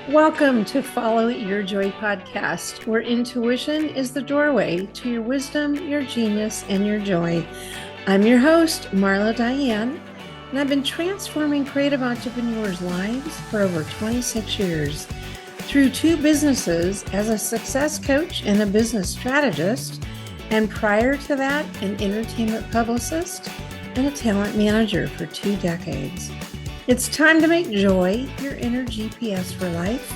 Welcome to Follow Your Joy podcast, where intuition is the doorway to your wisdom, your genius, and your joy. I'm your host, Marla Diane, and I've been transforming creative entrepreneurs' lives for over 26 years. Through two businesses as a success coach and a business strategist, and prior to that, an entertainment publicist and a talent manager for 2 decades. It's time to make joy your inner GPS for life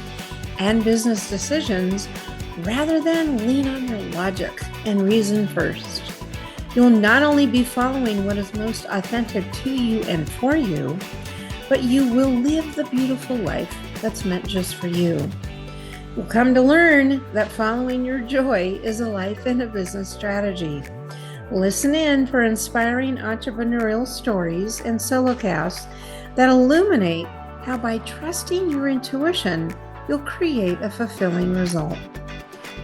and business decisions rather than lean on your logic and reason first. You'll not only be following what is most authentic to you and for you, but you will live the beautiful life that's meant just for you. You'll come to learn that following your joy is a life and a business strategy. Listen in for inspiring entrepreneurial stories and solocasts that illuminate how by trusting your intuition, you'll create a fulfilling result.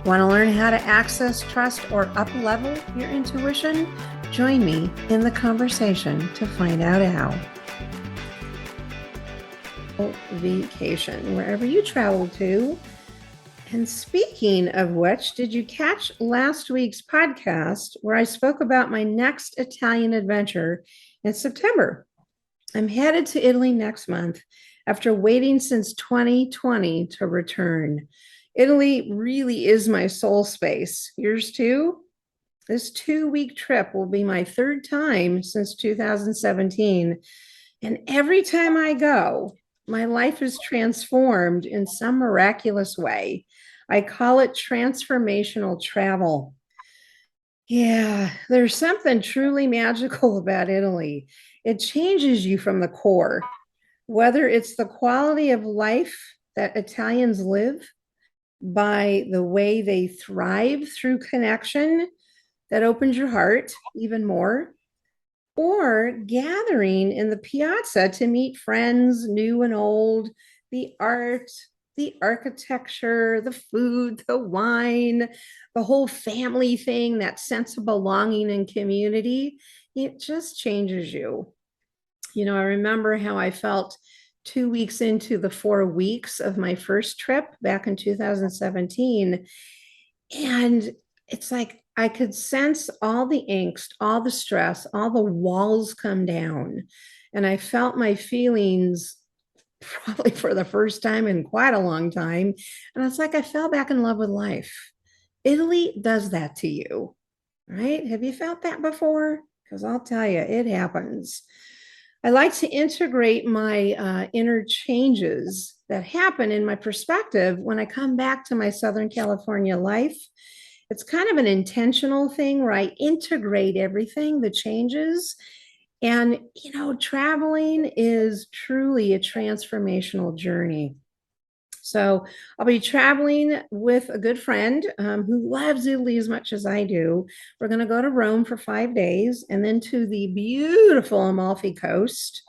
Want to learn how to access, trust, or up-level your intuition? Join me in the conversation to find out how. Vacation, wherever you travel to. And speaking of which, did you catch last week's podcast where I spoke about my next Italian adventure in September? I'm headed to Italy next month after waiting since 2020 to return. Italy really is my soul space. Yours too? This 2-week trip will be my third time since 2017. And every time I go, my life is transformed in some miraculous way. I call it transformational travel. Yeah, there's something truly magical about Italy. It changes you from the core, whether it's the quality of life that Italians live by the way they thrive through connection that opens your heart even more, or gathering in the piazza to meet friends, new and old, the art, the architecture, the food, the wine, the whole family thing, that sense of belonging and community. It just changes you. I remember how I felt 2 weeks into the 4 weeks of my first trip back in 2017. And it's like I could sense all the angst, all the stress, all the walls come down. And I felt my feelings probably for the first time in quite a long time. And it's like I fell back in love with life. Italy does that to you, right? Have you felt that before? Because I'll tell you, it happens. I like to integrate my inner changes that happen in my perspective when I come back to my Southern California life. It's kind of an intentional thing where I integrate everything, the changes. And, traveling is truly a transformational journey. So I'll be traveling with a good friend who loves Italy as much as I do. We're going to go to Rome for 5 days and then to the beautiful Amalfi Coast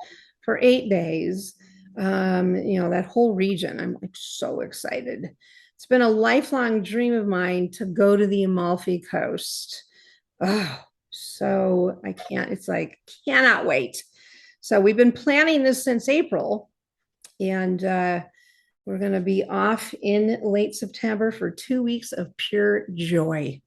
for 8 days. That whole region. I'm like so excited. It's been a lifelong dream of mine to go to the Amalfi Coast. Oh, so I can't, it's like, cannot wait. So we've been planning this since April, and we're going to be off in late September for 2 weeks of pure joy.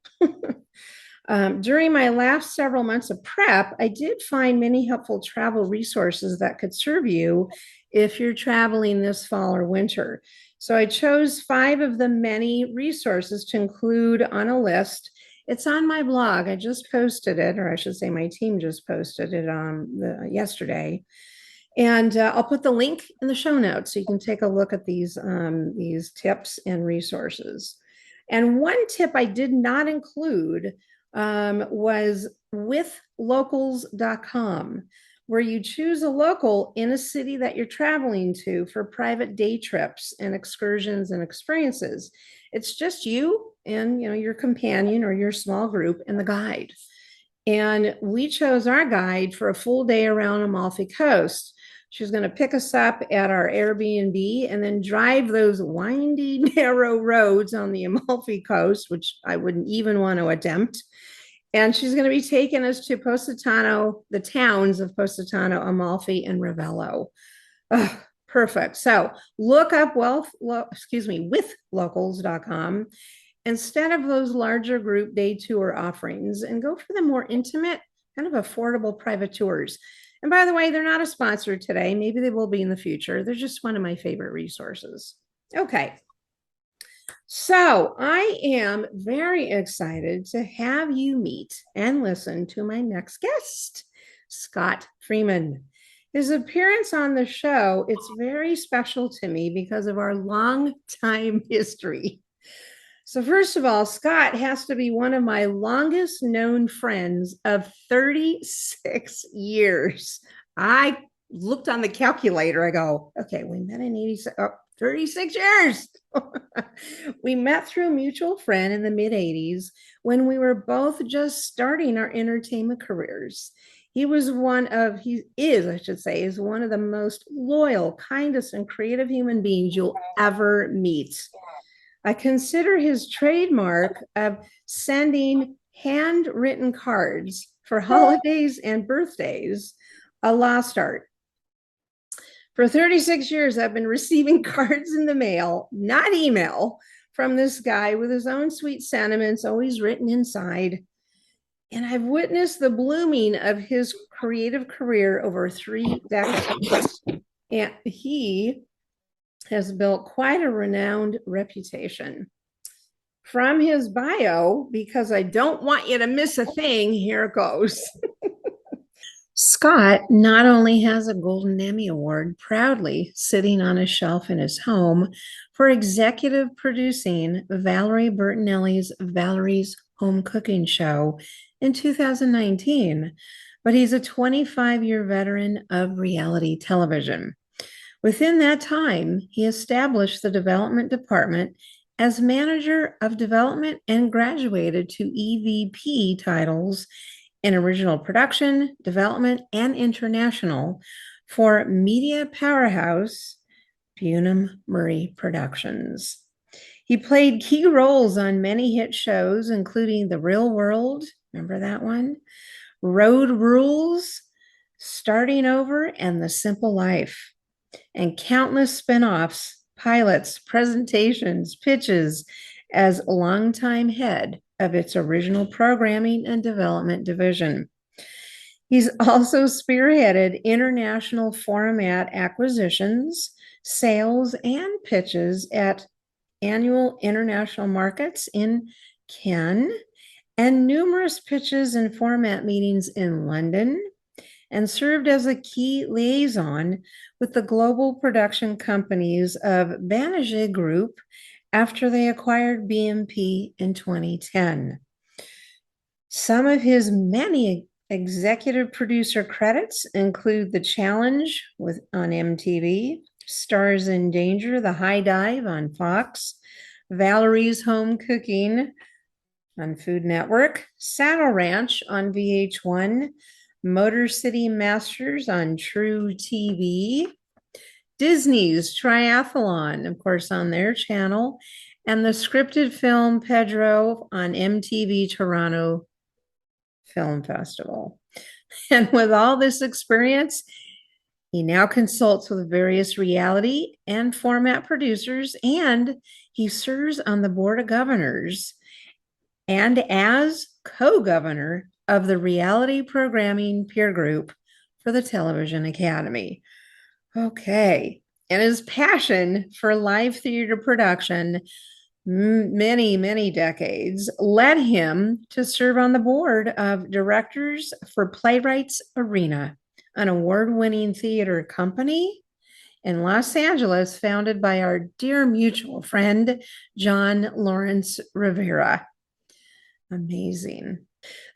During my last several months of prep, I did find many helpful travel resources that could serve you if you're traveling this fall or winter. So I chose 5 of the many resources to include on a list. It's on my blog. I just posted it, or I should say my team just posted it yesterday. And I'll put the link in the show notes so you can take a look at these tips and resources. And one tip I did not include was withlocals.com, where you choose a local in a city that you're traveling to for private day trips and excursions and experiences. It's just you and your companion or your small group and the guide. And we chose our guide for a full day around Amalfi Coast. She was going to pick us up at our Airbnb and then drive those windy, narrow roads on the Amalfi Coast, which I wouldn't even want to attempt. And she's going to be taking us to Positano, the towns of Positano, Amalfi, and Ravello. Oh, Perfect. So look up withlocals.com instead of those larger group day tour offerings and go for the more intimate, kind of affordable private tours. And by the way, they're not a sponsor today. Maybe they will be in the future. They're just one of my favorite resources. Okay. So I am very excited to have you meet and listen to my next guest, Scott Freeman. His appearance on the show, it's very special to me because of our long time history. So first of all, Scott has to be one of my longest known friends of 36 years. I looked on the calculator. I go, okay, we met in 36 years. We met through a mutual friend in the mid 80s when we were both just starting our entertainment careers. He is, I should say, is one of the most loyal, kindest, and creative human beings you'll ever meet. I consider his trademark of sending handwritten cards for holidays and birthdays a lost art. For 36 years, I've been receiving cards in the mail, not email, from this guy with his own sweet sentiments always written inside. And I've witnessed the blooming of his creative career over 3 decades. And he has built quite a renowned reputation. From his bio, because I don't want you to miss a thing, here it goes. Scott not only has a Golden Emmy Award proudly sitting on a shelf in his home for executive producing Valerie Bertinelli's Valerie's Home Cooking Show in 2019, but he's a 25-year veteran of reality television. Within that time, he established the development department as manager of development and graduated to EVP titles in original production, development, and international for media powerhouse Bunim Murray Productions. He played key roles on many hit shows, including The Real World, remember that one? Road Rules, Starting Over, and The Simple Life, and countless spin-offs, pilots, presentations, pitches as longtime head of its original programming and development division. He's also spearheaded international format acquisitions, sales, and pitches at annual international markets in Cannes, and numerous pitches and format meetings in London, and served as a key liaison with the global production companies of Banijay Group after they acquired BMP in 2010. Some of his many executive producer credits include The Challenge on MTV, Stars in Danger, The High Dive on Fox, Valerie's Home Cooking on Food Network, Saddle Ranch on VH1, Motor City Masters on True TV, Disney's Triathlon, of course, on their channel, and the scripted film Pedro on MTV Toronto Film Festival. And with all this experience, he now consults with various reality and format producers, and he serves on the board of governors and as co-governor of the reality programming peer group for the Television Academy. Okay. And his passion for live theater production, many decades, led him to serve on the board of directors for Playwrights Arena, an award-winning theater company in Los Angeles founded by our dear mutual friend, John Lawrence Rivera. Amazing.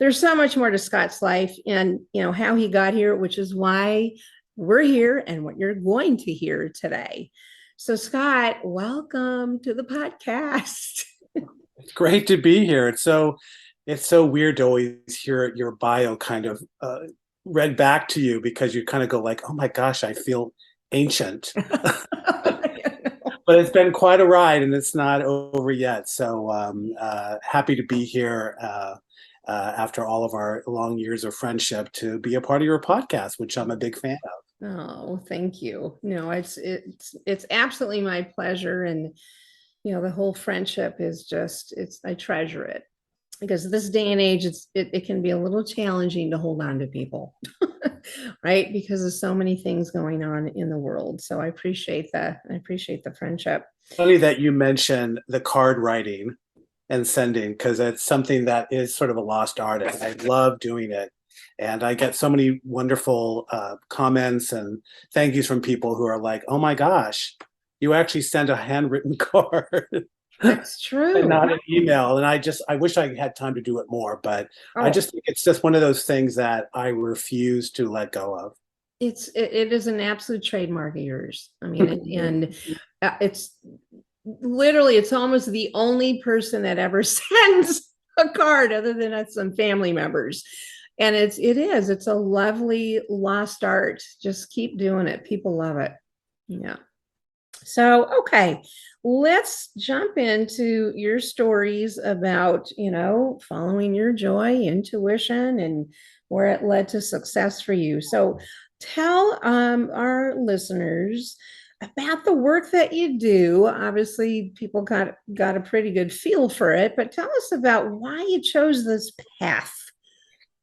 There's so much more to Scott's life and, how he got here, which is why we're here and what you're going to hear today. So, Scott, welcome to the podcast. It's great to be here. It's so weird to always hear your bio kind of read back to you, because you kind of go like, oh my gosh, I feel ancient. But it's been quite a ride and it's not over yet. So happy to be here after all of our long years of friendship to be a part of your podcast, which I'm a big fan of. Oh, thank you. No, it's absolutely my pleasure. And the whole friendship is just, I treasure it, because this day and age, it can be a little challenging to hold on to people, right? Because there's so many things going on in the world. So I appreciate the friendship. Funny that you mention the card writing and sending, because it's something that is sort of a lost art. And I love doing it. And I get so many wonderful comments and thank yous from people who are like, oh my gosh, you actually sent a handwritten card That's and true. not an email. And I wish I had time to do it more, but I Oh, just think it's just one of those things that I refuse to let go of. it is an absolute trademark of yours. I mean, and it's literally, it's almost the only person that ever sends a card other than some family members. And it's a lovely lost art. Just keep doing it. People love it. Yeah. So, okay, let's jump into your stories about, following your joy, intuition, and where it led to success for you. So, tell our listeners about the work that you do. Obviously, people got a pretty good feel for it, but tell us about why you chose this path.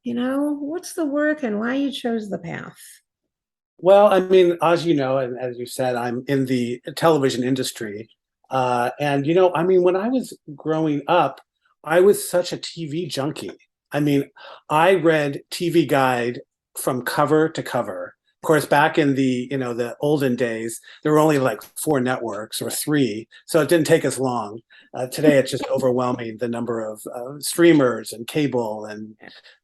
What's the work and why you chose the path? Well, I mean, as you know, and as you said, I'm in the television industry. And, I mean, when I was growing up, I was such a TV junkie. I mean, I read TV Guide from cover to cover. Of course, back in the olden days, there were only like four networks or three, so it didn't take us long. Today, it's just overwhelming, the number of streamers and cable and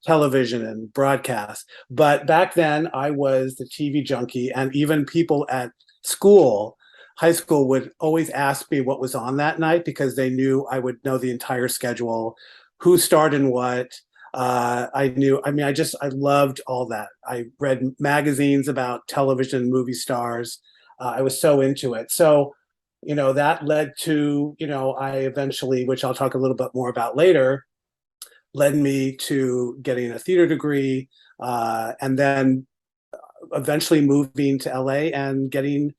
television and broadcast. But back then, I was the TV junkie, and even people at school, high school, would always ask me what was on that night because they knew I would know the entire schedule, who starred in what. I loved all that. I read magazines about television, movie stars. I was so into it. So, that led to, I eventually, which I'll talk a little bit more about later, led me to getting a theater degree, and then eventually moving to LA and getting,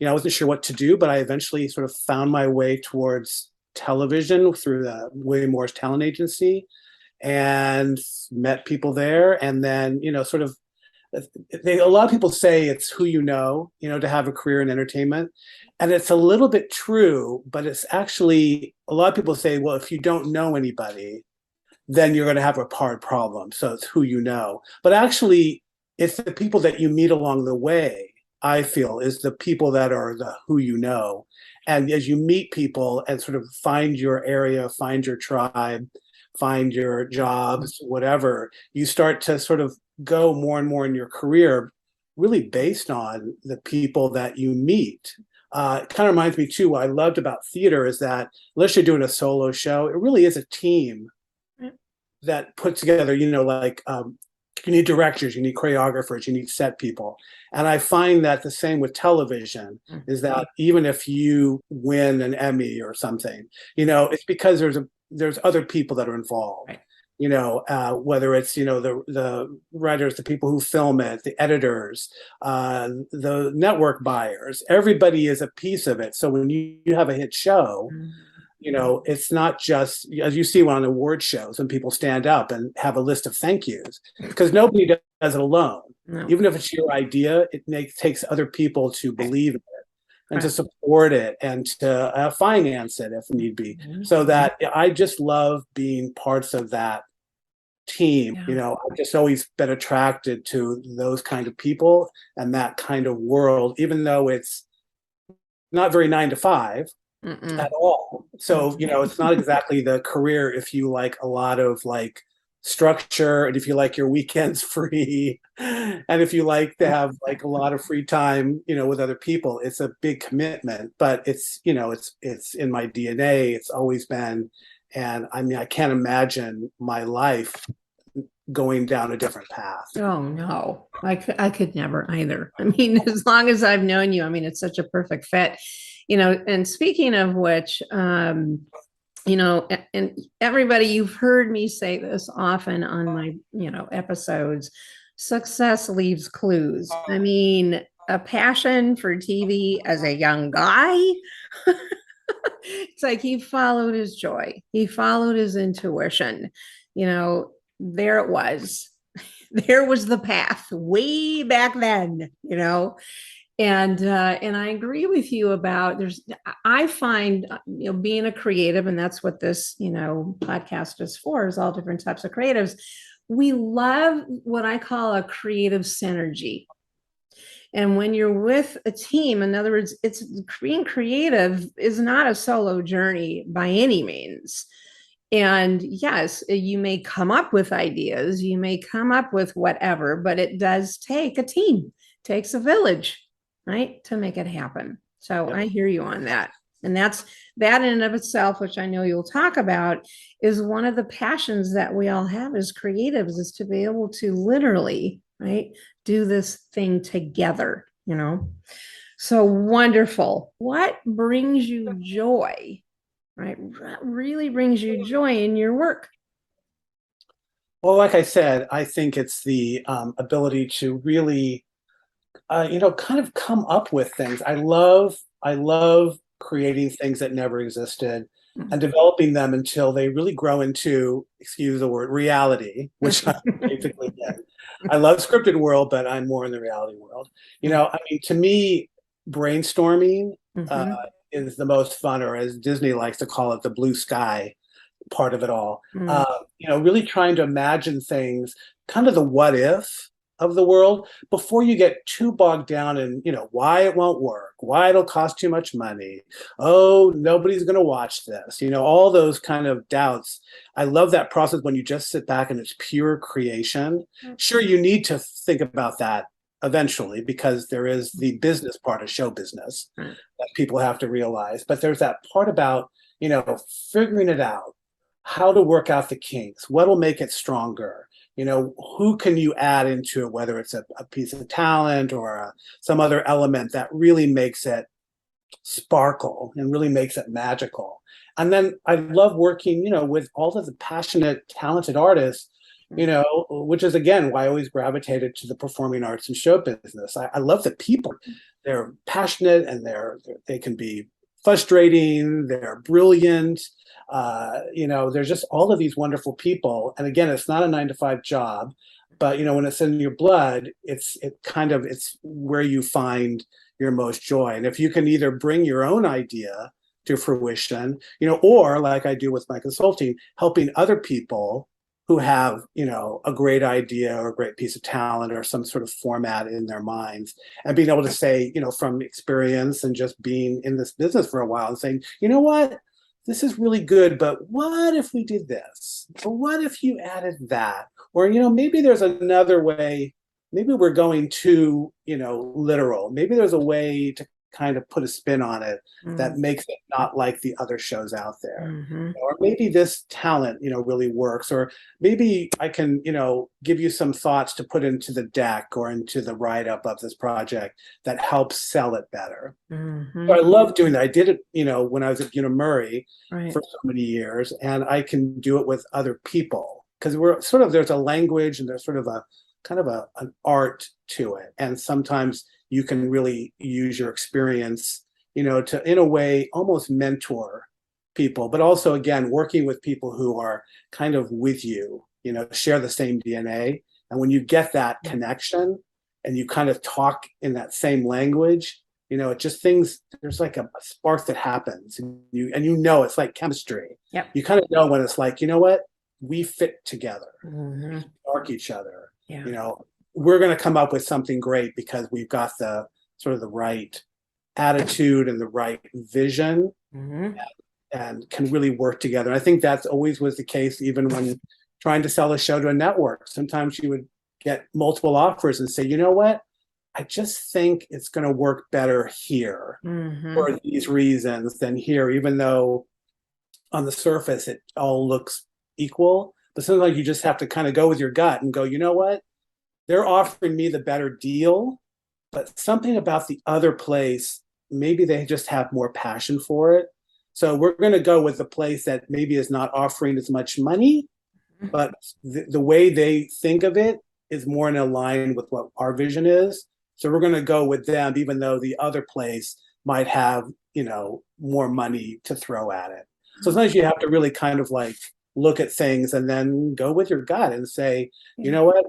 I wasn't sure what to do, but I eventually sort of found my way towards television through the William Morris Talent Agency and met people there. And then, sort of, a lot of people say it's who to have a career in entertainment. And it's a little bit true, but it's actually, a lot of people say, well, if you don't know anybody, then you're going to have a hard problem. So it's who you know. But actually, it's the people that you meet along the way, I feel, is the people that are the who you know. And as you meet people and sort of find your area, find your tribe, find your jobs, whatever, you start to sort of go more and more in your career really based on the people that you meet. It kind of reminds me too, what I loved about theater is that unless you're doing a solo show, it really is a team that put together, you need directors, you need choreographers, you need set people. And I find that the same with television is that even if you win an Emmy or something, it's because there's other people that are involved. Right. Whether it's the writers, the people who film it, the editors, the network buyers, everybody is a piece of it. So when you have a hit show, it's not just, as you see on award shows when people stand up and have a list of thank yous, because nobody does it alone. No. Even if it's your idea, it takes other people to believe in it and to Right. support it and to finance it if need be. So that I just love being parts of that team. Yeah. I've just always been attracted to those kind of people and that kind of world, even though it's not very 9 to 5 at all. So, it's not exactly the career if you like a lot of like structure and if you like your weekends free and if you like to have like a lot of free time, with other people. It's a big commitment, but it's in my DNA. It's always been. And I mean, I can't imagine my life going down a different path. Oh no, I could never either. I mean, as long as I've known you, I mean, it's such a perfect fit. And speaking of which, and everybody, you've heard me say this often on my, episodes. success leaves clues. I mean, a passion for TV as a young guy. It's like he followed his joy, he followed his intuition. There it was. There was the path way back then, and I agree with you about I find being a creative, and that's what this podcast is for, is all different types of creatives. We love what I call a creative synergy. And when you're with a team, in other words, it's being creative is not a solo journey by any means. And yes, you may come up with ideas, you may come up with whatever, but it does take a team, takes a village, right, to make it happen. So I hear you on that. And that in and of itself, which I know you'll talk about, is one of the passions that we all have as creatives, is to be able to literally, right, do this thing together, So wonderful. What brings you joy, right? What really brings you joy in your work? Well, like I said, I think it's the ability to really, kind of come up with things. I love creating things that never existed and developing them until they really grow into, excuse the word, reality, which I basically did. I love scripted world, but I'm more in the reality world. I mean, to me, brainstorming Mhm. is the most fun, or as Disney likes to call it, the blue sky part of it all. Mm. Really trying to imagine things, kind of the what if of the world before you get too bogged down in, why it won't work, why it'll cost too much money. Oh, nobody's going to watch this, all those kind of doubts. I love that process when you just sit back and it's pure creation. Sure, you need to think about that eventually because there is the business part of show business Mm. that people have to realize. But there's that part about, figuring it out, how to work out the kinks, what'll make it stronger. Who can you add into it, whether it's a piece of talent or some other element that really makes it sparkle and really makes it magical. And then I love working, with all of the passionate, talented artists, which is again why I always gravitated to the performing arts and show business. I love the people. They're passionate and they can be frustrating, they're brilliant. There's just all of these wonderful people. And again, it's not a 9 to 5 job, but when it's in your blood, it's where you find your most joy. And if you can either bring your own idea to fruition, or like I do with my consulting, helping other people who have, a great idea or a great piece of talent or some sort of format in their minds, and being able to say, from experience and just being in this business for a while and saying, you know what, this is really good, but what if we did this? Or what if you added that? Or, maybe there's another way. Maybe we're going too, literal. Maybe there's a way to kind of put a spin on it that makes it not like the other shows out there. Mm-hmm. Or maybe this talent, really works. Or maybe I can, give you some thoughts to put into the deck or into the write-up of this project that helps sell it better. Mm-hmm. So I love doing that. I did it, when I was at Murray Right. for so many years, and I can do it with other people because there's a language and there's sort of an art to it. And sometimes you can really use your experience, to, in a way, almost mentor people, but also, again, working with people who are kind of with you, share the same DNA. And when you get that connection and you kind of talk in that same language, it just there's like a spark that happens. And it's like chemistry. Yep. You kind of know when it's like, you know what, we fit together, Mm-hmm. spark each other. Yeah. We're going to come up with something great because we've got the sort of the right attitude and the right vision, Mm-hmm. and can really work together. And I think that's always was the case, even when trying to sell a show to a network. Sometimes you would get multiple offers and say, you know what, I just think it's going to work better here for these reasons than here, even though on the surface it all looks equal. But sometimes you just have to kind of go with your gut and go, you know what, they're offering me the better deal, but something about the other place, maybe they just have more passion for it. So we're going to go with the place that maybe is not offering as much money, but the way they think of it is more in line with what our vision is. So we're going to go with them, even though the other place might have, more money to throw at it. So sometimes you have to really kind of like look at things and then go with your gut and say, you know what,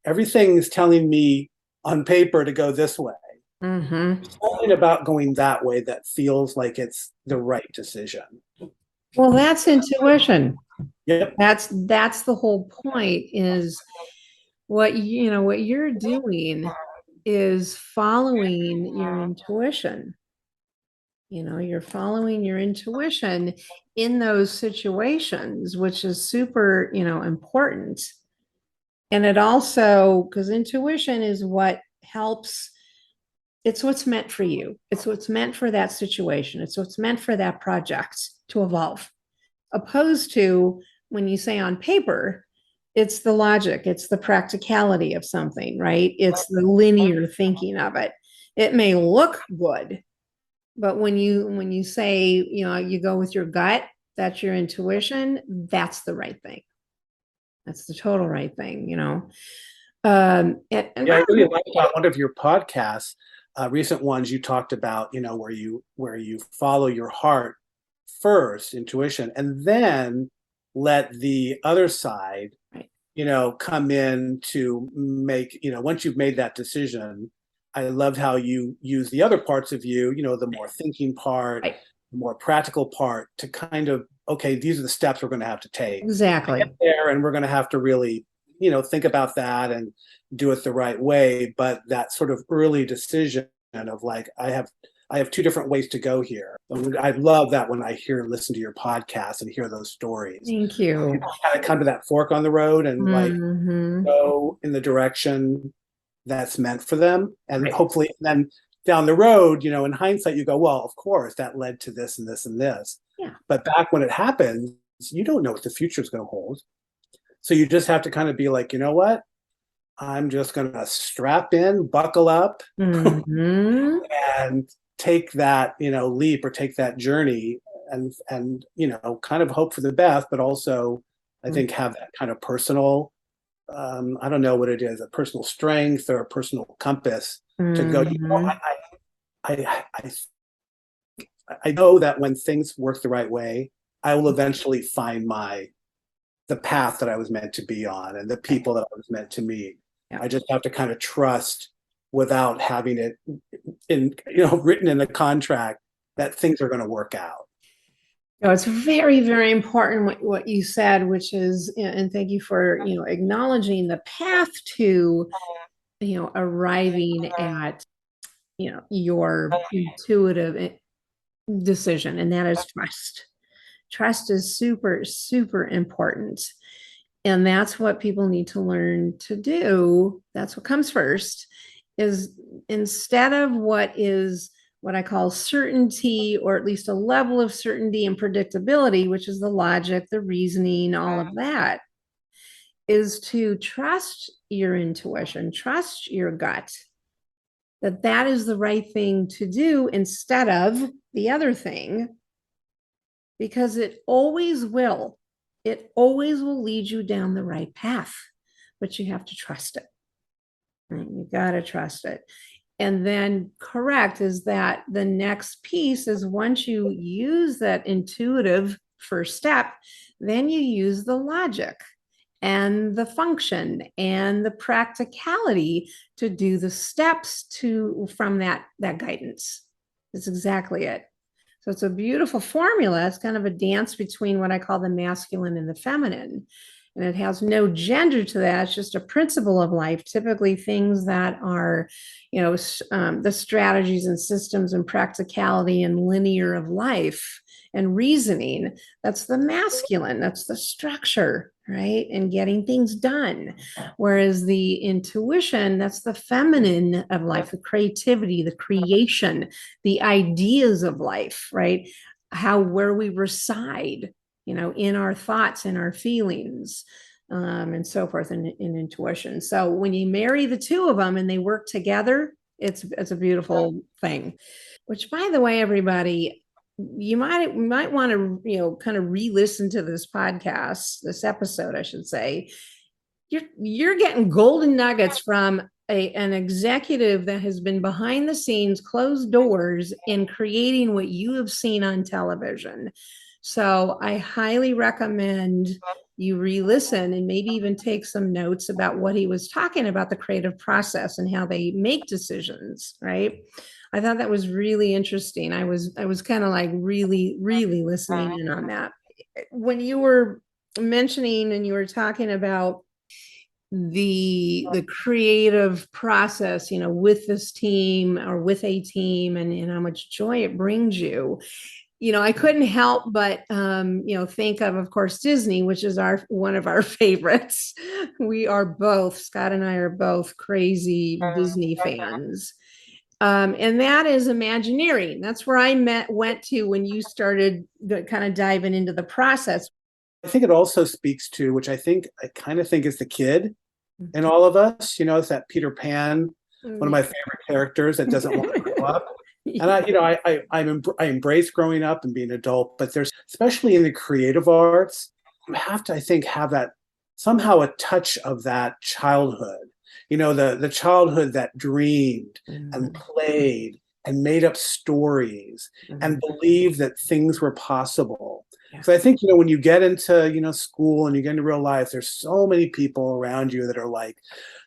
everything is telling me on paper to go this way. Mm-hmm. There's something about going that way that feels like it's the right decision. Well, that's intuition. Yep. That's the whole point is what you're doing is following your intuition. You're following your intuition in those situations, which is super, important. And it also, because intuition is what helps, it's what's meant for you. It's what's meant for that situation. It's what's meant for that project to evolve. Opposed to when you say on paper, it's the logic, it's the practicality of something, right? It's the linear thinking of it. It may look good, but when you say, you go with your gut, that's your intuition, that's the right thing. That's the total right thing. And Yeah, I really liked one of your podcasts, recent ones. You talked about, where you follow your heart first, intuition, and then let the other side, right. come in to make, once you've made that decision. I loved how you use the other parts of you, the more thinking part, Right. the more practical part to kind of, okay, these are the steps we're going to have to take Exactly. there, and we're going to have to really, think about that and do it the right way. But that sort of early decision of like, I have two different ways to go here. I love that when I listen to your podcast and hear those stories. Thank you. People kind of come to that fork on the road and like go in the direction that's meant for them. And hopefully then down the road, in hindsight, you go, well, of course, that led to this and this and this. Yeah. But back when it happens, you don't know what the future is going to hold. So you just have to kind of be like, you know what? I'm just going to strap in, buckle up, and take that, leap or take that journey and, kind of hope for the best, but also I think have that kind of personal, I don't know what it is, a personal strength or a personal compass to go, I know that when things work the right way, I will eventually find the path that I was meant to be on and the people that I was meant to meet. Yeah. I just have to kind of trust without having it written in the contract that things are going to work out. No, it's very, very important what you said, which is, and thank you for, acknowledging the path to, arriving at, your intuitive decision, and that is trust. Trust is super, super important. And that's what people need to learn to do. That's what comes first, is instead of what I call certainty, or at least a level of certainty and predictability, which is the logic, the reasoning, all of that, is to trust your intuition, trust your gut, that is the right thing to do instead of the other thing, because it always will. It always will lead you down the right path, but you have to trust it. Right? You got to trust it. And then correct is that the next piece is once you use that intuitive first step, then you use the logic and the function and the practicality to do the steps from that guidance. That's exactly it. So it's a beautiful formula. It's kind of a dance between what I call the masculine and the feminine. And it has no gender to that. It's just a principle of life. Typically things that are, the strategies and systems and practicality and linear of life and reasoning, that's the masculine, that's the structure, right? And getting things done. Whereas the intuition, that's the feminine of life, the creativity, the creation, the ideas of life, right? Where we reside, in our thoughts and our feelings, and so forth, in intuition. So when you marry the two of them and they work together, it's a beautiful thing. Which, by the way, everybody, you might want to, kind of re-listen to this podcast, this episode, I should say, you're getting golden nuggets from an executive that has been behind the scenes, closed doors, in creating what you have seen on television. So I highly recommend you re-listen and maybe even take some notes about what he was talking about, the creative process and how they make decisions, right? I thought that was really interesting. I was kind of like really, really listening in on that. When you were mentioning and you were talking about the creative process, with this team or with a team, and how much joy it brings you, I couldn't help but think of course, Disney, which is one of our favorites. Scott and I are both crazy Disney fans. And that is Imagineering. That's where I went to when you started kind of diving into the process. I think it also speaks to, which I kind of think is the kid in all of us. It's that Peter Pan, one of my favorite characters that doesn't want to grow up. And I embrace growing up and being an adult, but there's, especially in the creative arts, you have to, I think, have that somehow a touch of that childhood. The childhood that dreamed and played and made up stories and believed that things were possible. So I think, when you get into, school and you get into real life, there's so many people around you that are like,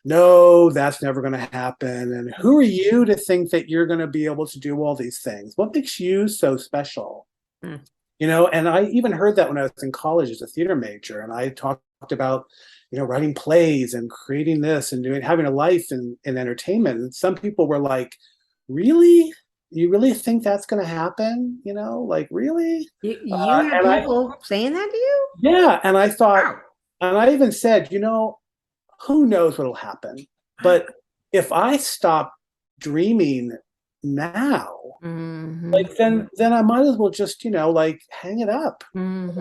no, that's never going to happen. And who are you to think that you're going to be able to do all these things? What makes you so special? And I even heard that when I was in college as a theater major, and I talked about, writing plays and creating this and having a life in entertainment. And some people were like, really? You really think that's going to happen? Like, really? You have people saying that to you? Yeah. And I thought, and I even said, who knows what'll happen? But if I stop dreaming now, like then I might as well just, like hang it up, and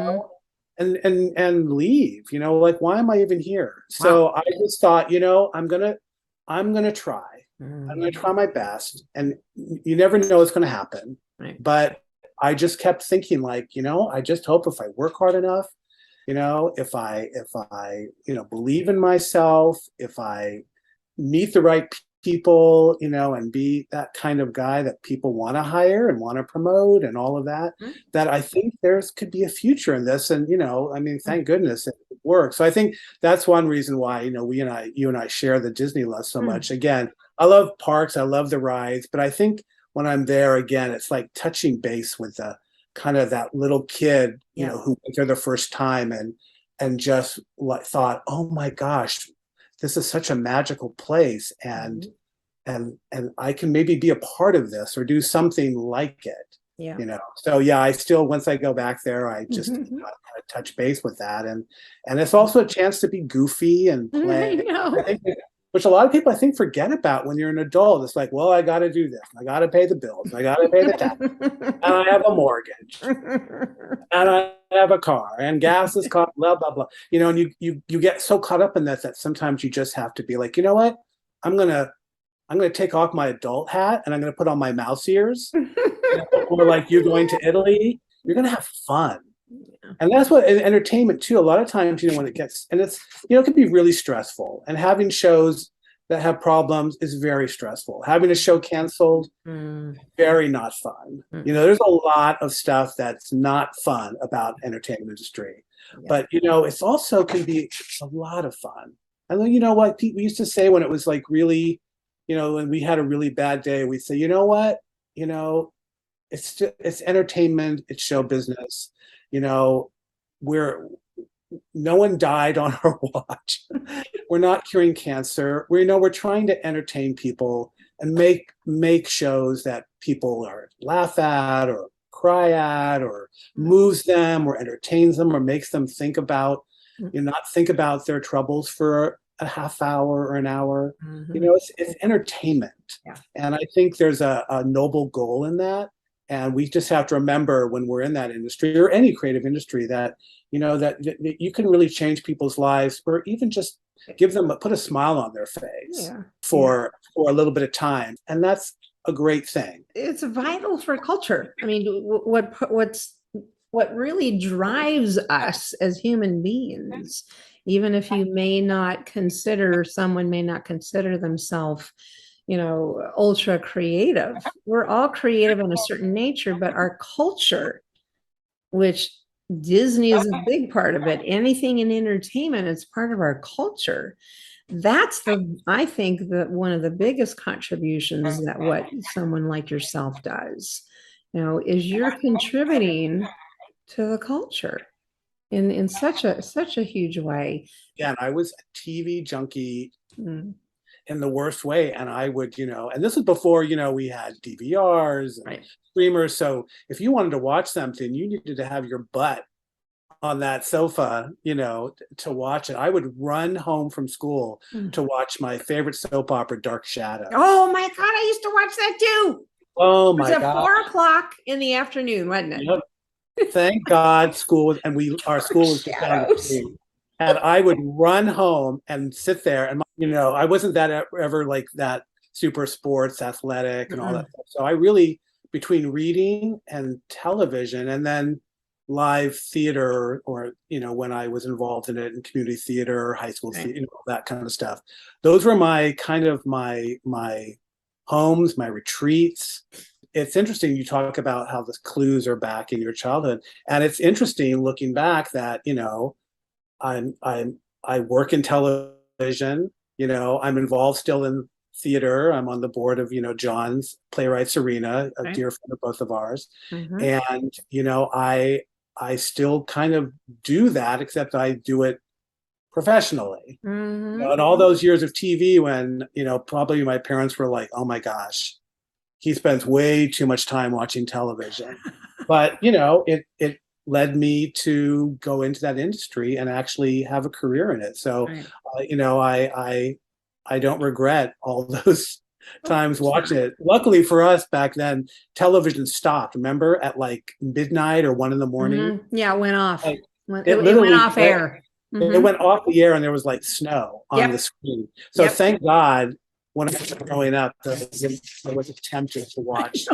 leave, like, why am I even here? So I just thought, I'm gonna try. I'm going to try my best, and you never know what's going to happen. Right. But I just kept thinking, like, I just hope if I work hard enough, if I believe in myself, if I meet the right people, and be that kind of guy that people want to hire and want to promote and all of that, that I think could be a future in this. And, thank goodness it works. So I think that's one reason why, you and I share the Disney love so much. Again, I love parks, I love the rides, but I think when I'm there, again, it's like touching base with the kind of that little kid, who went there the first time and just thought, oh my gosh, this is such a magical place, and I can maybe be a part of this or do something like it. So I still, once I go back there, I just kind of touch base with that, and it's also a chance to be goofy and play. I think which a lot of people, I think, forget about when you're an adult. It's like, well, I got to do this. I got to pay the bills. I got to pay the tax. And I have a mortgage. And I have a car. And gas is cost, blah, blah, blah. And you get so caught up in that sometimes you just have to be like, you know what? I'm gonna take off my adult hat and I'm gonna put on my mouse ears. Or like, you're going to Italy, you're gonna have fun. And that's what in entertainment too. A lot of times, when it gets, and it's, it can be really stressful. And having shows that have problems is very stressful. Having a show canceled, very not fun. There's a lot of stuff that's not fun about entertainment industry. But, it's also can be a lot of fun. And then, what we used to say when it was like really, when we had a really bad day, we'd say, you know what, it's entertainment, it's show business. No one died on our watch. We're not curing cancer. We're trying to entertain people and make shows that people laugh at or cry at or moves them or entertains them or makes them think about, not think about their troubles for a half hour or an hour. It's entertainment. And I think there's a noble goal in that. And we just have to remember when we're in that industry or any creative industry that, that you can really change people's lives, or even just put a smile on their face for a little bit of time. And that's a great thing. It's vital for culture. I mean, what really drives us as human beings even if you may not consider, someone may not consider themselves, ultra creative. We're all creative in a certain nature, but our culture, which Disney is a big part of it, anything in entertainment is part of our culture. That's I think that one of the biggest contributions that what someone like yourself does, is you're contributing to the culture in such a huge way. Yeah, I was a TV junkie Mm, in the worst way. And I would, and this was before, we had DVRs and right. streamers. So if you wanted to watch something, you needed to have your butt on that sofa, to watch it. I would run home from school to watch my favorite soap opera, Dark Shadows. Oh my God, I used to watch that too. Oh It was my at God. 4 o'clock in the afternoon, wasn't it? Yep. Thank God school, and our school was just down the street. And I would run home and sit there, and I wasn't that ever like that super sports athletic and all that stuff. So I really, between reading and television and then live theater, or when I was involved in it in community theater, high school theater, that kind of stuff. Those were my homes, my retreats. It's interesting you talk about how the clues are back in your childhood, and it's interesting looking back that I work in television. I'm involved still in theater. I'm on the board of John's Playwrights Arena, a dear friend of both of ours, and I still kind of do that, except I do it professionally. And all those years of TV when probably my parents were like, "Oh my gosh, he spends way too much time watching television." But it led me to go into that industry and actually have a career in it. So I don't regret all those times watching it. Luckily for us back then, television stopped. Remember, at like midnight or 1 a.m. Yeah, it went off. Like, it went off air. It went off the air, and there was like snow on the screen. So thank God, when I was growing up, I was tempted to watch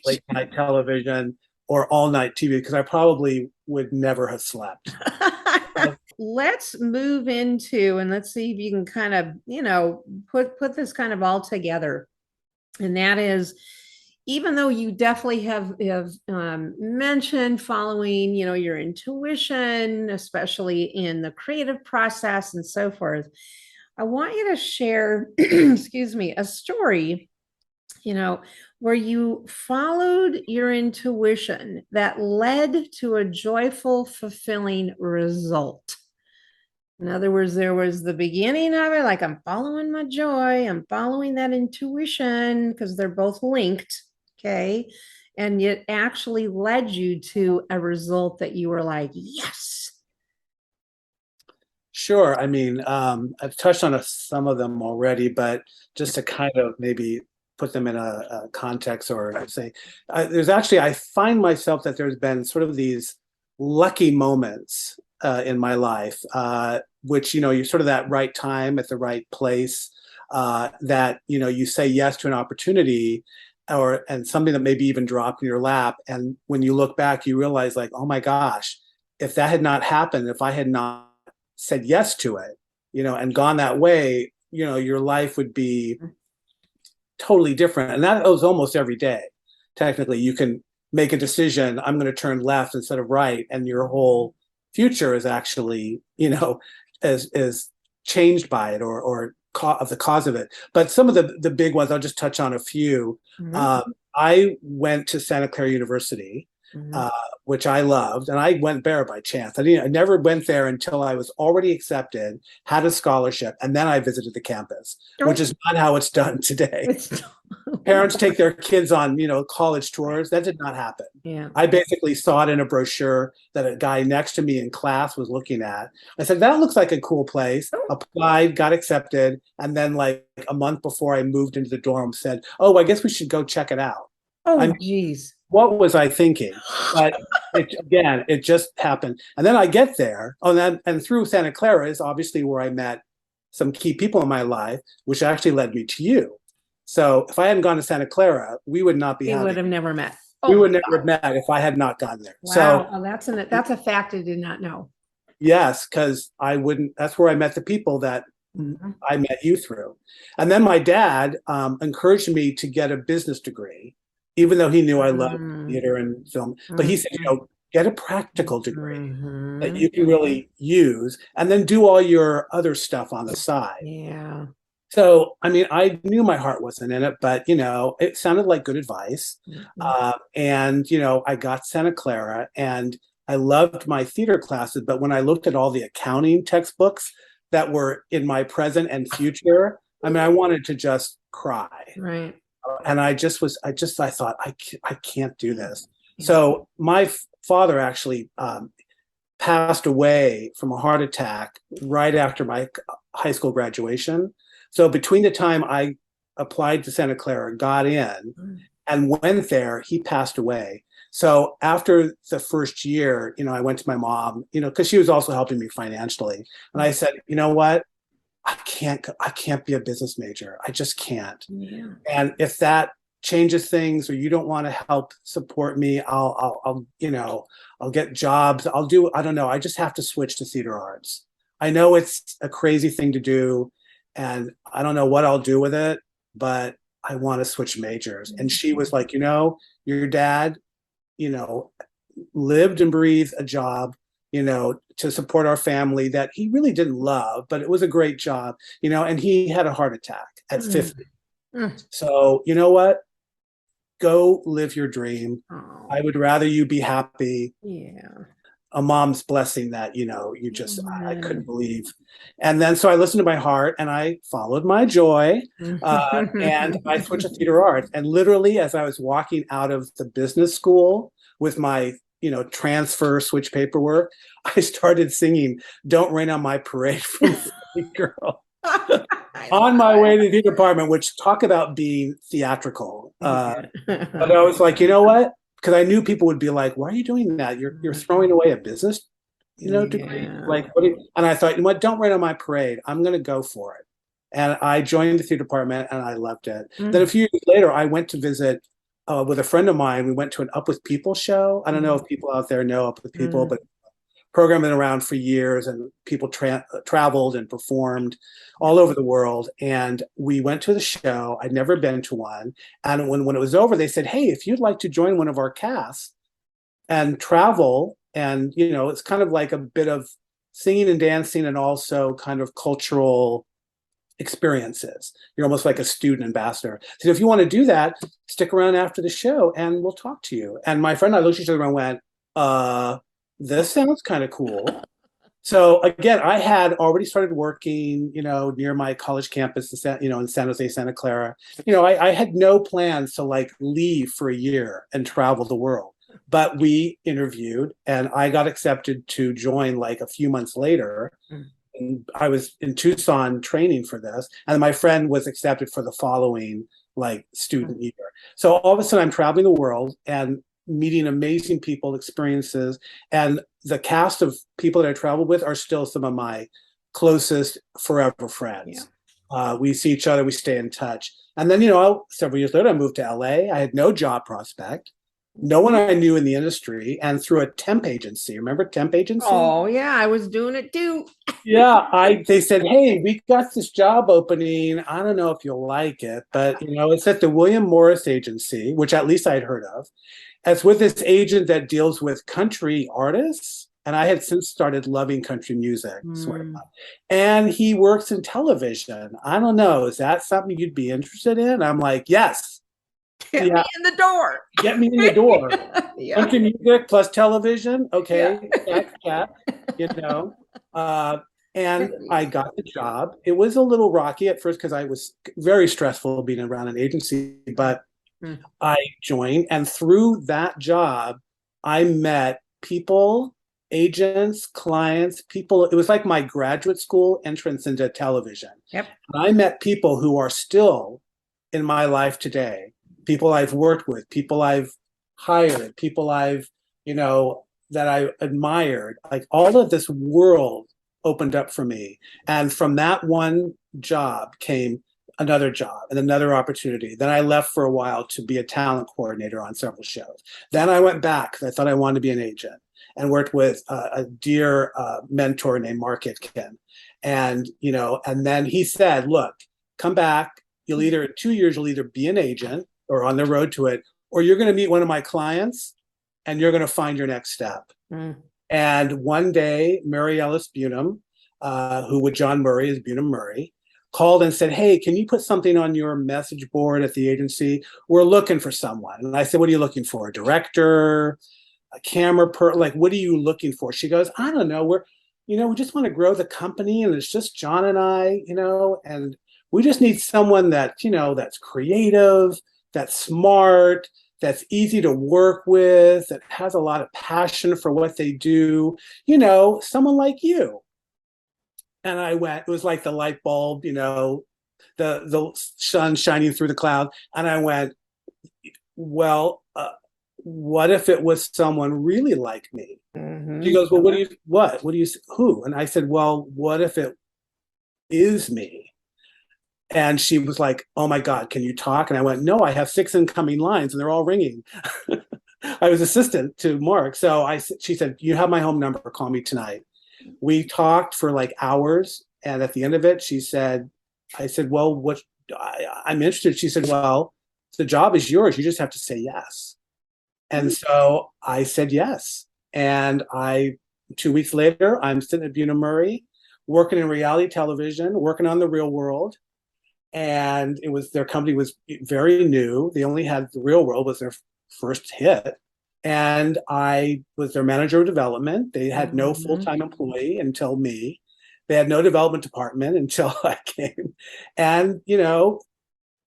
late night television or all night TV, because I probably would never have slept. Let's move into, and let's see if you can kind of, put this kind of all together. And that is, even though you definitely have mentioned following, your intuition, especially in the creative process and so forth, I want you to share, excuse me, a story, where you followed your intuition that led to a joyful, fulfilling result. In other words, there was the beginning of it, like I'm following my joy, I'm following that intuition, because they're both linked. Okay. And it actually led you to a result that you were like, yes. Sure. I mean, I've touched on some of them already, but just to kind of maybe put them in a context, or say, I find myself that there's been sort of these lucky moments in my life, which, you're sort of that right time at the right place, that, you say yes to an opportunity, and something that maybe even dropped in your lap. And when you look back, you realize like, oh my gosh, if that had not happened, if I had not said yes to it, and gone that way, your life would be totally different. And that was almost every day. Technically, you can make a decision, I'm going to turn left instead of right, and your whole future is actually, is changed by it, or of the cause of it. But some of the big ones, I'll just touch on a few. I went to Santa Clara University, which I loved, and I went there by chance. I never went there until I was already accepted, had a scholarship, and then I visited the campus, which is not how it's done today. Parents take their kids on, college tours. That did not happen. Yeah. I basically saw it in a brochure that a guy next to me in class was looking at. I said, that looks like a cool place. Applied, got accepted, and then like a month before I moved into the dorm, said, oh, I guess we should go check it out. Oh, geez. What was I thinking? But it just happened. And then I get there. And through Santa Clara is obviously where I met some key people in my life, which actually led me to you. So if I hadn't gone to Santa Clara, we would not be We would have never met. We would never have met if I had not gone there. Wow. So that's a fact I did not know. Yes, because I wouldn't, that's where I met the people that Mhm. I met you through. And then my dad encouraged me to get a business degree, even though he knew I loved Mm, theater and film. But he said, mhm, get a practical degree that mhm. you can really use, and then do all your other stuff on the side. Yeah. So, I mean, I knew my heart wasn't in it, but it sounded like good advice. Mhm. And I got Santa Clara, and I loved my theater classes. But when I looked at all the accounting textbooks that were in my present and future, I mean, I wanted to just cry. Right. And I thought, I can't do this. Yeah. So my father actually passed away from a heart attack right after my high school graduation. So between the time I applied to Santa Clara, got in, Mm. and went there, he passed away. So after the first year, I went to my mom, because she was also helping me financially. And I said, you know what? I can't be a business major. I just can't. Yeah. And if that changes things, or you don't want to help support me, I'll get jobs. I don't know. I just have to switch to theater arts. I know it's a crazy thing to do, and I don't know what I'll do with it, but I want to switch majors. And she was like, your dad, you know, lived and breathed a job, to support our family that he really didn't love, but it was a great job, and he had a heart attack at Mm. 50. Mm. So, you know what? Go live your dream. Oh, I would rather you be happy. yeah. A mom's blessing that, I couldn't Mm. believe. And then so I listened to my heart and I followed my joy. And I switched to theater arts. And literally, as I was walking out of the business school with my, transfer switch paperwork, I started singing Don't Rain on My Parade from Funny Girl I on love my way to it. the theater department, which talk about being theatrical. But Yeah. I was like, you know what? Because I knew people would be like, "Why are you doing that? You're throwing away a business, degree." Yeah. Like, and I thought, you know what? Don't rain on my parade. I'm going to go for it. And I joined the theater department, and I loved it. Then a Mm. few years later, I went to visit with a friend of mine. We went to an Up with People show. I don't know Mm. if people out there know Up with People, Mm. but program been around for years, and people traveled and performed all over the world. And we went to the show. I'd never been to one. And when it was over, they said, hey, if you'd like to join one of our casts and travel, and it's kind of like a bit of singing and dancing and also kind of cultural experiences. You're almost like a student ambassador. So if you want to do that, stick around after the show and we'll talk to you. And my friend and I looked at each other and went, this sounds kind of cool. So again, I had already started working, near my college campus, in San Jose, Santa Clara. I had no plans to like leave for a year and travel the world. But we interviewed and I got accepted to join like a few months later. Mm. And I was in Tucson training for this, and my friend was accepted for the following like student year. So all of a sudden I'm traveling the world and meeting amazing people, experiences, and the cast of people that I traveled with are still some of my closest forever friends. We see each other, we stay in touch. And then, several years later, I moved to LA. I had no job prospect, no one I knew in the industry, and through a temp agency. Remember temp agency? Oh, yeah, I was doing it too. Yeah, they said, "Hey, we got this job opening. I don't know if you'll like it, but it's at the William Morris Agency, which at least I'd heard of. It's with this agent that deals with country artists, and I had since started loving country music, swear to Mm. God. And he works in television. I don't know, is that something you'd be interested in?" I'm like, "Yes, Get me yeah, in the door. get me in the door. Yeah. Country music plus television, Yeah. okay, yeah, you know." Uh, and I got the job. It was a little rocky at first because I was very stressful being around an agency, but Mm. I joined, and through that job, I met people, agents, clients, people. It was like my graduate school entrance into television. Yep. And I met people who are still in my life today, people I've worked with, people I've hired, people that I admired. Like all of this world opened up for me. And from that one job came another job and another opportunity. Then I left for a while to be a talent coordinator on several shows. Then I went back because I thought I wanted to be an agent. and worked with a dear mentor named Mark Itkin. And, and then he said, look, come back. You'll either, in 2 years, you'll either be an agent or on the road to it, or you're going to meet one of my clients and you're going to find your next step. Mm. And one day, Mary Ellis Bunham, who with John Murray is Bunham Murray, called and said, hey, can you put something on your message board at the agency? We're looking for someone. And I said, what are you looking for? A director, a camera like, what are you looking for? She goes, I don't know. We just want to grow the company. And it's just John and I, and we just need someone that, that's creative, that's smart, that's easy to work with, that has a lot of passion for what they do, someone like you. And I went, it was like the light bulb, the sun shining through the cloud. And I went, well, what if it was someone really like me? Mm-hmm. She goes, well, who? And I said, well, what if it is me? And she was like, oh my God, can you talk? And I went, no, I have 6 incoming lines and they're all ringing. I was assistant to Mark. So she said, you have my home number, call me tonight. We talked for like hours. And at the end of it, I said, well, I'm interested. She said, well, the job is yours. You just have to say yes. And so I said yes. And 2 weeks later, I'm sitting at Bunham Murray, working in reality television, working on The Real World. And their company was very new. They only had The Real World was their first hit. And I was their manager of development. They had no full-time employee until me. They had no development department until I came. And,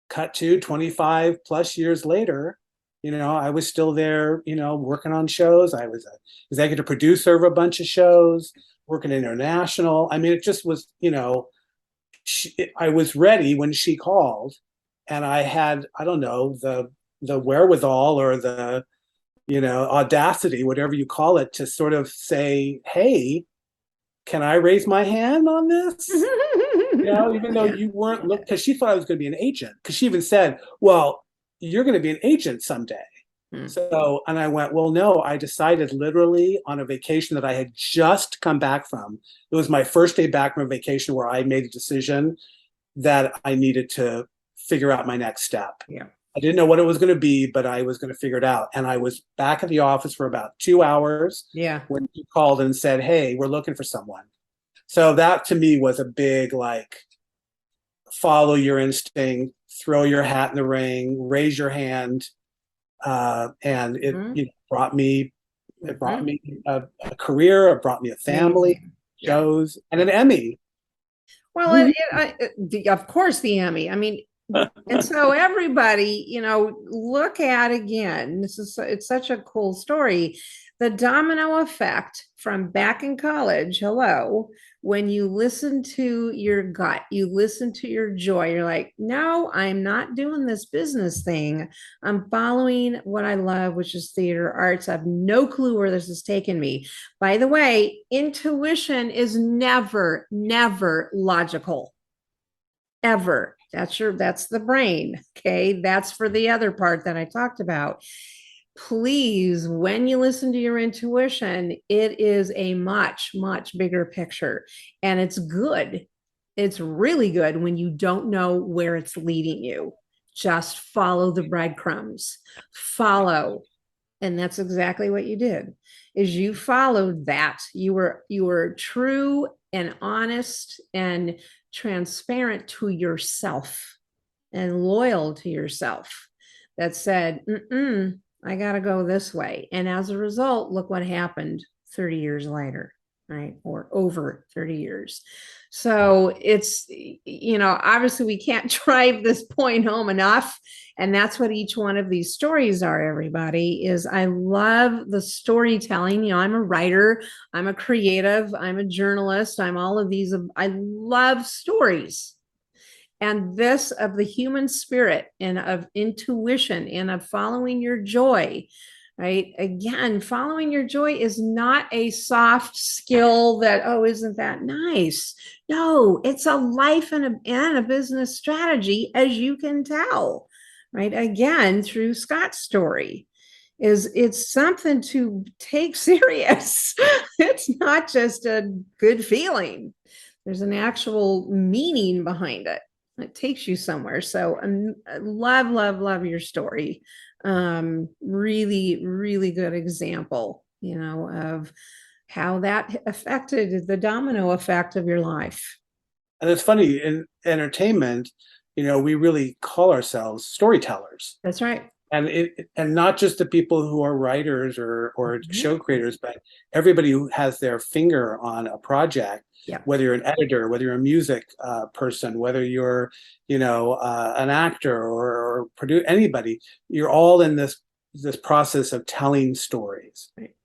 cut to 25 plus years later, I was still there, working on shows. I was an executive producer of a bunch of shows, working international. I mean, it just was, I was ready when she called, and I had, I don't know, the wherewithal or the, audacity, whatever you call it, to sort of say, hey, can I raise my hand on this? Even though you weren't, because she thought I was going to be an agent, because she even said, well, you're going to be an agent someday. So, and I went, well, no, I decided literally on a vacation that I had just come back from. It was my first day back from a vacation where I made a decision that I needed to figure out my next step. Yeah. I didn't know what it was going to be, but I was going to figure it out. And I was back at the office for about 2 hours. Yeah. When he called and said, hey, we're looking for someone. So that to me was a big, follow your instinct, throw your hat in the ring, raise your hand. And it brought me a career, it brought me a family, shows, and an Emmy. Well, of course, the Emmy. I mean, and so everybody, look at again. It's such a cool story. The domino effect from back in college. Hello. When you listen to your gut, you listen to your joy, you're like, no, I'm not doing this business thing. I'm following what I love, which is theater arts. I have no clue where this is taking me. By the way, intuition is never, never logical. Ever. That's the brain. Okay. That's for the other part that I talked about. Please, when you listen to your intuition, it is a much, much bigger picture. And it's good. It's really good when you don't know where it's leading you. Just follow the breadcrumbs. Follow. And that's exactly what you did, is you followed that. You were true and honest and transparent to yourself and loyal to yourself, that said, I got to go this way. And as a result, look what happened 30 years later, right? Or over 30 years. So it's, obviously we can't drive this point home enough. And that's what each one of these stories are, everybody, is I love the storytelling. I'm a writer, I'm a creative, I'm a journalist, I'm all of these. I love stories. And this of the human spirit and of intuition and of following your joy, right? Again, following your joy is not a soft skill that, oh, isn't that nice? No, it's a life and a business strategy, as you can tell, right? Again, through Scott's story. is it's something to take serious. It's not just a good feeling. There's an actual meaning behind it. It takes you somewhere. So I love, love, love your story. Really, really good example, of how that affected the domino effect of your life. And it's funny, in entertainment, we really call ourselves storytellers. That's right. And not just the people who are writers or show creators, but everybody who has their finger on a project. Yeah. Whether you're an editor, whether you're a music person, whether you're an actor or produce anybody, you're all in this process of telling stories. Right.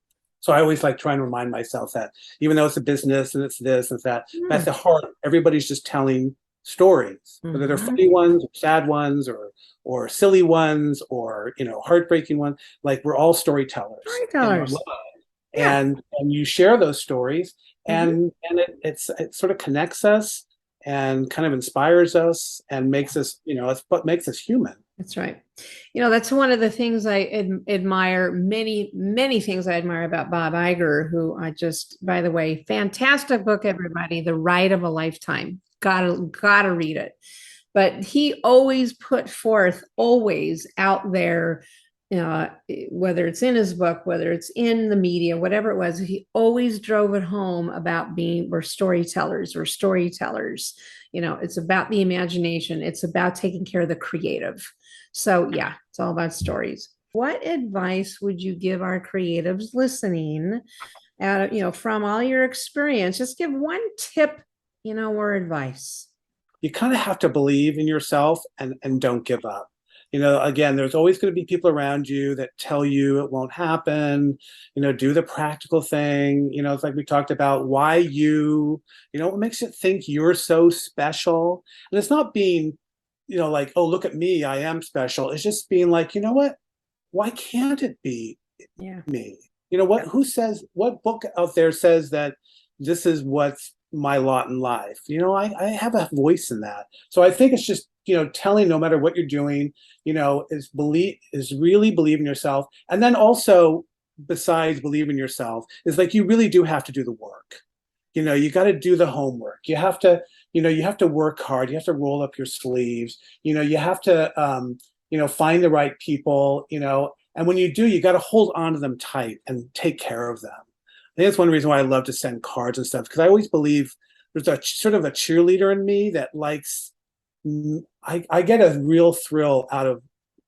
So I always like trying to remind myself that even though it's a business and it's this and that, Mm. at the heart, everybody's just telling stories, whether they're funny ones or sad ones or silly ones or heartbreaking ones. Like, we're all storytellers. Storytellers. Yeah. And you share those stories, and it sort of connects us and kind of inspires us and makes us, it's what makes us human. That's right. That's one of the things I admire, many, many things I admire about Bob Iger, who I just, by the way, fantastic book, everybody, The Ride of a Lifetime. Gotta read it. But he always put forth, always out there, whether it's in his book, whether it's in the media, whatever it was, he always drove it home about we're storytellers. It's about the imagination. It's about taking care of the creative. So yeah, it's all about stories. What advice would you give our creatives listening from all your experience? Just give one tip, or advice. You kind of have to believe in yourself and don't give up. Again, there's always going to be people around you that tell you it won't happen, do the practical thing. It's like we talked about, why you, what makes you think you're so special? And it's not being, like, oh, look at me, I am special. It's just being like, you know what? Why can't it be me? What book out there says that this is what's my lot in life? I have a voice in that. So I think it's just, telling, no matter what you're doing, is really believe in yourself. And then also, besides believing in yourself, is like, you really do have to do the work. You got to do the homework. You have to, you have to work hard. You have to roll up your sleeves. You have to, find the right people, and when you do, you got to hold on to them tight and take care of them. I think that's one reason why I love to send cards and stuff, because I always believe there's a sort of a cheerleader in me that likes, I get a real thrill out of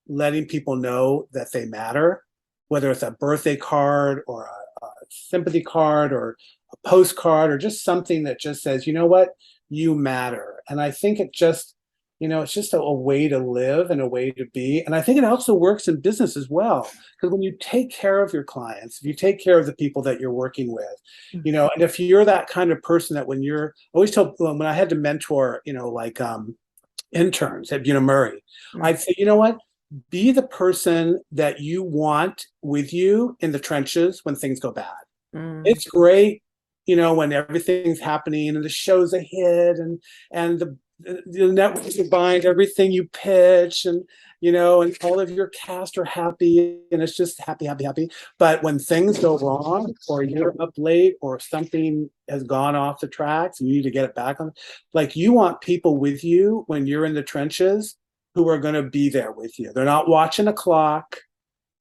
letting people know that they matter, whether it's a birthday card or a sympathy card or a postcard or just something that just says, you know what, you matter. And I think it just, it's just a way to live and a way to be. And I think it also works in business as well, because when you take care of your clients, if you take care of the people that you're working with, and if you're that kind of person that when you're, I always tell, when I had to mentor, interns at Murray, I'd say, you know what, be the person that you want with you in the trenches when things go bad. It's great, when everything's happening and the show's a hit and the networks are buying everything you pitch, and and all of your cast are happy and it's just happy, happy, happy. But when things go wrong, or you're up late, or something has gone off the tracks and you need to get it back on, like, you want people with you when you're in the trenches who are going to be there with you. They're not watching a clock.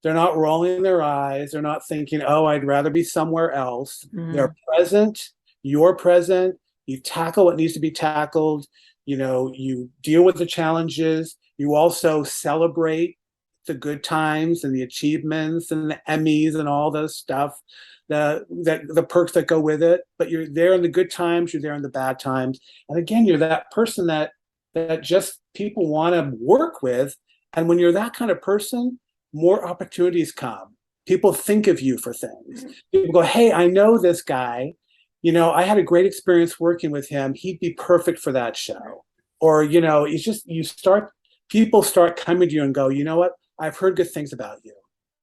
They're not rolling their eyes. They're not thinking, oh, I'd rather be somewhere else. They're present. You're present. You tackle what needs to be tackled. You deal with the challenges. You also celebrate the good times and the achievements and the Emmys and all those stuff, the perks that go with it. But you're there in the good times. You're there in the bad times. And again, you're that person that just people want to work with. And when you're that kind of person, more opportunities come. People think of you for things. People go, hey, I know this guy. I had a great experience working with him. He'd be perfect for that show. Or, it's just, people start coming to you and go, you know what? I've heard good things about you.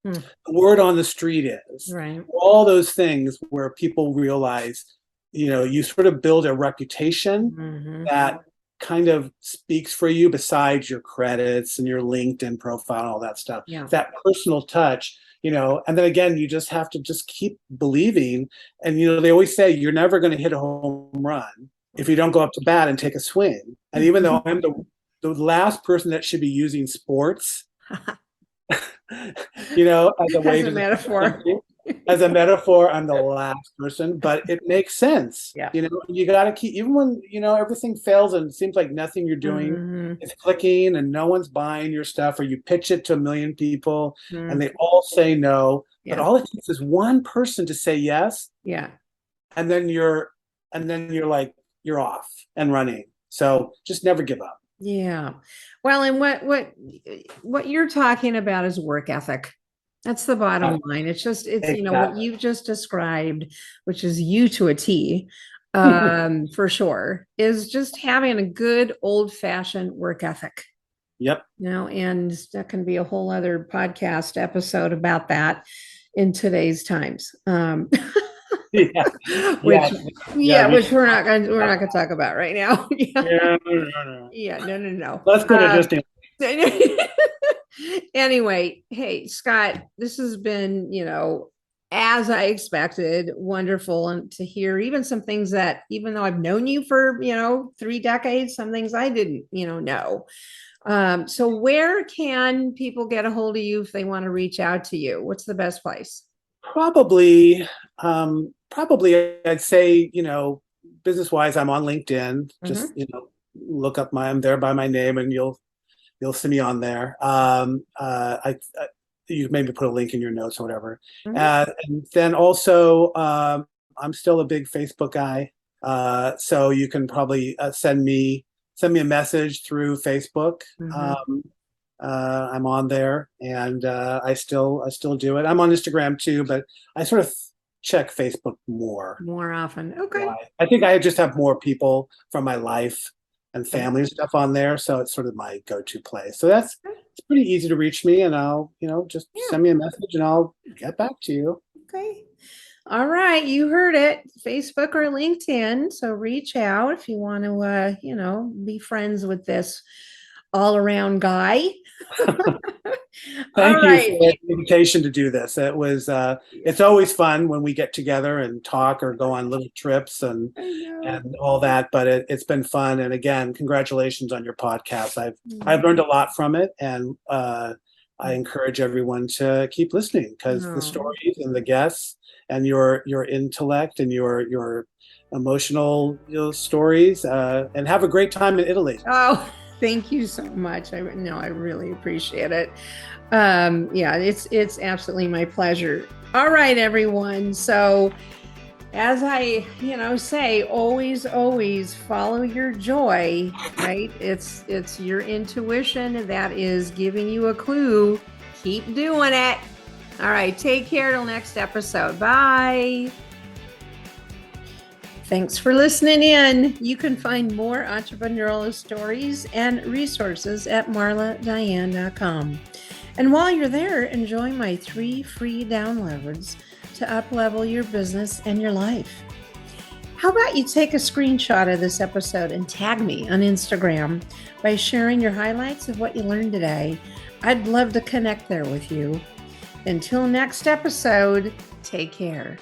The word on the street is right. All those things where people realize, you sort of build a reputation that kind of speaks for you besides your credits and your LinkedIn profile and all that stuff. Yeah. That personal touch, and then again, you just have to just keep believing. And, they always say you're never going to hit a home run if you don't go up to bat and take a swing. And even though I'm the last person that should be using sports, as a way As a metaphor. As a metaphor, I'm the last person, but it makes sense. Yeah. You got to keep, even when, everything fails and it seems like nothing you're doing is clicking and no one's buying your stuff, or you pitch it to a million people and they all say no, but all it takes is one person to say yes. Yeah. And then you're like, you're off and running. So just never give up. Yeah. Well, and what you're talking about is work ethic. That's the bottom line. It's exactly. What you've just described, which is you to a T, for sure, is just having a good old fashioned work ethic. Yep. And that can be a whole other podcast episode about that in today's times. Which we're not going to talk about right now. No. Let's go to just anyway. Hey, Scott, this has been, as I expected, wonderful, and to hear even some things that, even though I've known you for, 3 decades, some things I didn't, know. So where can people get a hold of you if they want to reach out to you? What's the best place? Probably I'd say, business wise, I'm on LinkedIn. Just, look up I'm there by my name and you'll see me on there. You maybe put a link in your notes or whatever. And then also, I'm still a big Facebook guy. So you can probably send me a message through Facebook. I'm on there, and I still do it. I'm on Instagram too, but I sort of check Facebook more often. Okay. I think I just have more people from my life and family stuff on there, so it's sort of my go-to place. So it's pretty easy to reach me, and I'll just send me a message and I'll get back to you. Okay. All right, you heard it. Facebook or LinkedIn. So reach out if you want to be friends with this all-around guy. Thank you for the invitation to do this. It was it's always fun when we get together and talk or go on little trips and all that, but it's been fun. And again, congratulations on your podcast. I've learned a lot from it, and I encourage everyone to keep listening, because the stories and the guests and your intellect and your emotional stories, and have a great time in Italy. Oh, thank you so much. I really appreciate it. It's absolutely my pleasure. All right, everyone. So as I, say, always follow your joy, right? It's your intuition that is giving you a clue. Keep doing it. All right. Take care till next episode. Bye. Thanks for listening in. You can find more entrepreneurial stories and resources at marladiane.com. And while you're there, enjoy my 3 free downloads to uplevel your business and your life. How about you take a screenshot of this episode and tag me on Instagram by sharing your highlights of what you learned today? I'd love to connect there with you. Until next episode, take care.